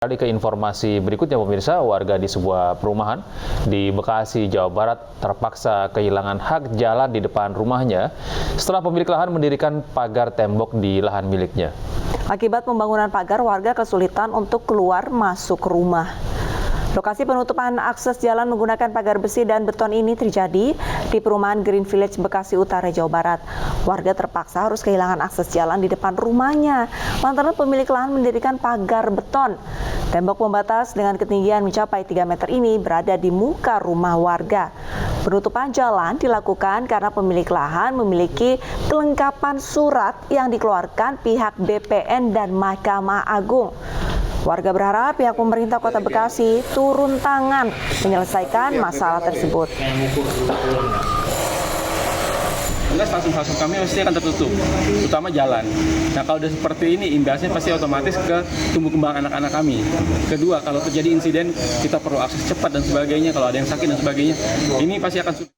Kali ke informasi berikutnya pemirsa, warga di sebuah perumahan di Bekasi, Jawa Barat terpaksa kehilangan hak jalan di depan rumahnya setelah pemilik lahan mendirikan pagar tembok di lahan miliknya. Akibat pembangunan pagar, warga kesulitan untuk keluar masuk rumah. Lokasi penutupan akses jalan menggunakan pagar besi dan beton ini terjadi di perumahan Green Village, Bekasi Utara, Jawa Barat. Warga terpaksa harus kehilangan akses jalan di depan rumahnya lantaran pemilik lahan mendirikan pagar beton. Tembok pembatas dengan ketinggian mencapai 3 meter ini berada di muka rumah warga. Penutupan jalan dilakukan karena pemilik lahan memiliki kelengkapan surat yang dikeluarkan pihak BPN dan Mahkamah Agung. Warga berharap pihak pemerintah Kota Bekasi turun tangan menyelesaikan masalah tersebut. Fasum-fasum kami pasti akan tertutup, terutama jalan. Nah, kalau udah seperti ini, imbasnya pasti otomatis ke tumbuh kembang anak-anak kami. Kedua, kalau terjadi insiden, kita perlu akses cepat dan sebagainya. Kalau ada yang sakit dan sebagainya, ini pasti akan sulit.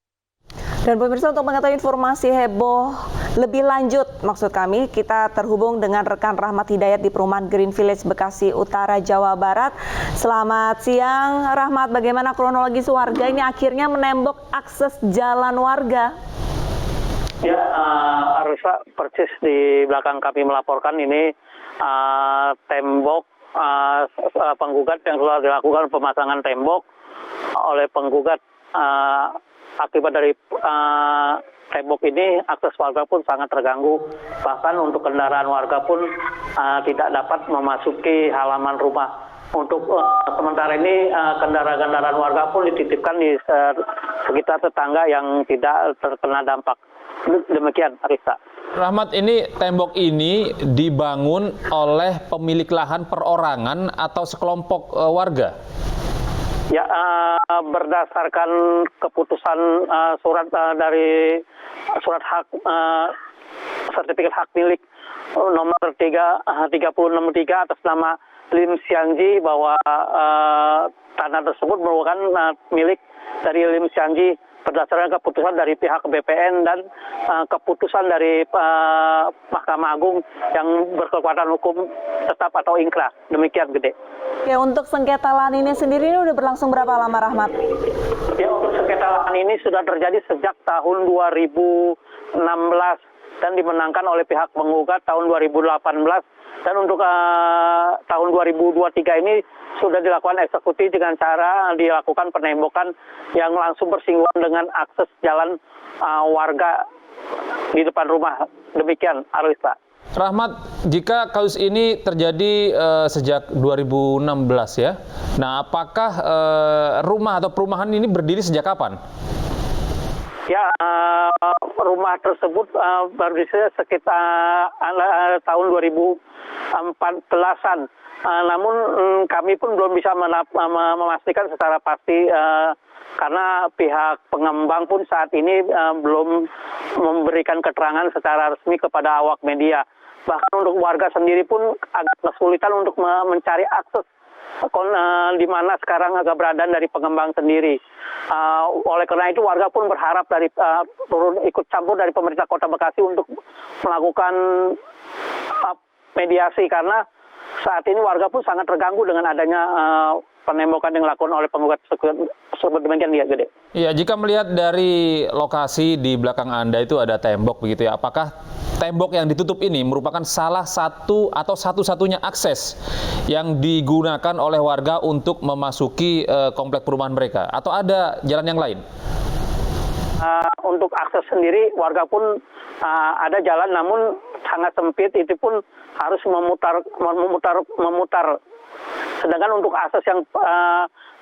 Dan pemirsa, untuk mengetahui informasi heboh lebih lanjut, maksud kami, kita terhubung dengan rekan Rahmat Hidayat di perumahan Green Village, Bekasi Utara, Jawa Barat. Selamat siang, Rahmat. Bagaimana kronologis warga ini akhirnya menembok akses jalan warga? Ya, Arisa, persis di belakang kami melaporkan ini tembok penggugat yang telah dilakukan pemasangan tembok oleh penggugat. Akibat dari tembok ini, akses warga pun sangat terganggu. Bahkan untuk kendaraan warga pun tidak dapat memasuki halaman rumah. Untuk sementara ini, kendaraan-kendaraan warga pun dititipkan di sekitar tetangga yang tidak terkena dampak. Demikian, Arisa. Rahmat, ini tembok ini dibangun oleh pemilik lahan perorangan atau sekelompok warga? Ya, berdasarkan keputusan surat dari surat hak sertifikat hak milik nomor 3063 atas nama Lim Xianji, bahwa tanah tersebut merupakan milik dari Lim Xianji berdasarkan keputusan dari pihak BPN dan keputusan dari Mahkamah Agung yang berkekuatan hukum tetap atau ingkrah. Demikian, Gede. Ya, untuk sengketa lahan ini sendiri ini udah berlangsung berapa lama, Rahmat? Ya, untuk sengketa lahan ini sudah terjadi sejak tahun 2016 dan dimenangkan oleh pihak penggugat tahun 2018. Dan untuk tahun 2023 ini sudah dilakukan eksekusi dengan cara dilakukan penembokan yang langsung bersinggungan dengan akses jalan warga di depan rumah. Demikian, Arisa. Rahmat, jika kasus ini terjadi sejak 2016 ya, nah apakah rumah atau perumahan ini berdiri sejak kapan? Ya, rumah tersebut berdiri sekitar tahun 2014-an. Namun kami pun belum bisa memastikan secara pasti karena pihak pengembang pun saat ini belum memberikan keterangan secara resmi kepada awak media. Bahkan untuk warga sendiri pun agak kesulitan untuk mencari akses di mana sekarang keberadaan dari pengembang sendiri. Oleh karena itu, warga pun berharap dari ikut campur dari pemerintah Kota Bekasi untuk melakukan mediasi, karena saat ini warga pun sangat terganggu dengan adanya penembokan yang dilakukan oleh penggugat tersebut. Demikian, dia, Gede. Iya, jika melihat dari lokasi di belakang Anda itu ada tembok begitu ya, apakah tembok yang ditutup ini merupakan salah satu atau satu-satunya akses yang digunakan oleh warga untuk memasuki komplek perumahan mereka, atau ada jalan yang lain? Untuk akses sendiri, warga pun ada jalan, namun sangat sempit, itu pun harus memutar. Sedangkan untuk akses yang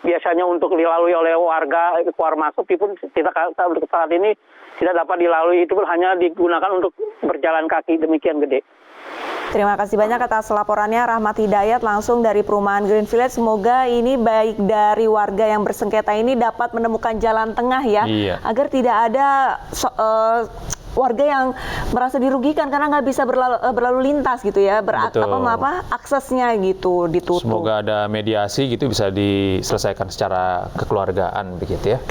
biasanya untuk dilalui oleh warga keluar masuk, itu pun untuk saat ini tidak dapat dilalui, itu pun hanya digunakan untuk berjalan kaki. Demikian, Gede. Terima kasih banyak atas laporannya, Rahmat Hidayat langsung dari perumahan Green Village. Semoga ini baik dari warga yang bersengketa ini dapat menemukan jalan tengah ya, agar tidak ada warga yang merasa dirugikan karena nggak bisa berlalu lintas gitu ya, aksesnya gitu ditutup. Semoga ada mediasi gitu bisa diselesaikan secara kekeluargaan begitu ya.